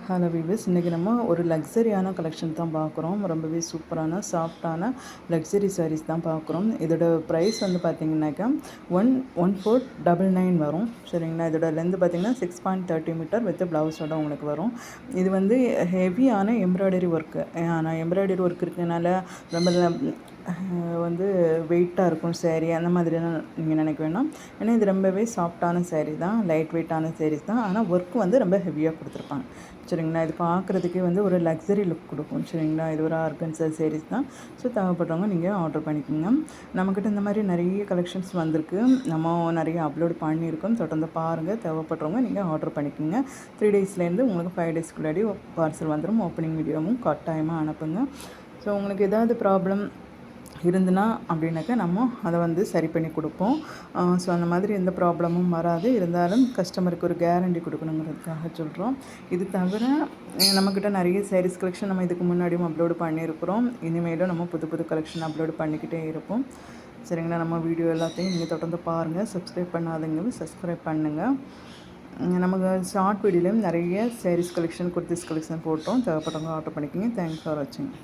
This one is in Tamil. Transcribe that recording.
ஹலோ வீவர்ஸ், இன்றைக்கி நம்ம ஒரு லக்ஸரியான கலெக்ஷன் தான் பார்க்குறோம். ரொம்பவே சூப்பரான சாஃப்டான லக்ஸரி சாரீஸ் தான் பார்க்குறோம். இதோட ப்ரைஸ் வந்து பார்த்திங்கனாக்கா 1499 வரும். சரிங்களா. இதோட லென்த் பார்த்திங்கன்னா 6.30 மீட்டர் வித் ப்ளவுஸோட உங்களுக்கு வரும். இது வந்து ஹெவியான எம்ப்ராய்டரி ஒர்க்கு. ஆனால் எம்ப்ராய்டரி ஒர்க் இருக்கிறதுனால ரொம்ப வந்து வெயிட்டாக இருக்கும் சேரீ, அந்த மாதிரிலாம் நீங்கள் நினைக்க வேணாம். ஏன்னா இது ரொம்பவே சாஃப்டான சேரீ தான், லைட் வெயிட்டான சேரீஸ் தான். ஆனால் ஒர்க்கு வந்து ரொம்ப ஹெவியாக கொடுத்துருப்பாங்க. சரிங்களா. இது பார்க்குறதுக்கே வந்து ஒரு லக்ஸரி லுக் கொடுக்கும். சரிங்களா. இது ஒரு ஆர்கன்சா சேரீஸ் தான். ஸோ தேவைப்படுறவங்க நீங்கள் ஆர்டர் பண்ணிக்கோங்க. நம்மக்கிட்ட இந்த மாதிரி நிறைய கலெக்ஷன்ஸ் வந்திருக்கு. நம்ம நிறைய அப்லோட் பண்ணியிருக்கோம். தொடர்ந்து பாருங்கள். தேவைப்படுறவங்க நீங்கள் ஆர்டர் பண்ணிக்கோங்க. 3 டேஸ்லேருந்து உங்களுக்கு 5 டேஸ்க்குள்ளாடி பார்சல் வந்துடும். ஓப்பனிங் வீடியோவும் கட்டாயமாக அனுப்புங்க. ஸோ உங்களுக்கு ஏதாவது ப்ராப்ளம் இருந்துன்னா அப்படின்னாக்கா நம்ம அதை வந்து சரி பண்ணி கொடுப்போம். ஸோ அந்த மாதிரி எந்த ப்ராப்ளமும் வராது. இருந்தாலும் கஸ்டமருக்கு ஒரு கேரண்டி கொடுக்கணுங்கிறதுக்காக சொல்கிறோம். இது தவிர நம்மக்கிட்ட நிறைய சாரீஸ் கலெக்ஷன் நம்ம இதுக்கு முன்னாடியும் அப்லோடு பண்ணியிருக்கிறோம். இனிமேலும் நம்ம புது புது கலெக்ஷன் அப்லோடு பண்ணிக்கிட்டே இருப்போம். சரிங்களா. நம்ம வீடியோ எல்லாத்தையும் நீங்கள் தொடர்ந்து பாருங்கள். சப்ஸ்கிரைப் பண்ணாதவங்க சப்ஸ்கிரைப் பண்ணுங்கள். நமக்கு ஷார்ட் வீடியோலையும் நிறைய சாரீஸ் கலெக்ஷன், குர்த்திஸ் கலெக்ஷன் போட்டோம். தேவைப்பட்டவங்க ஆர்டர் பண்ணிக்கோங்க. தேங்க்ஸ் ஃபார் வாட்சிங்.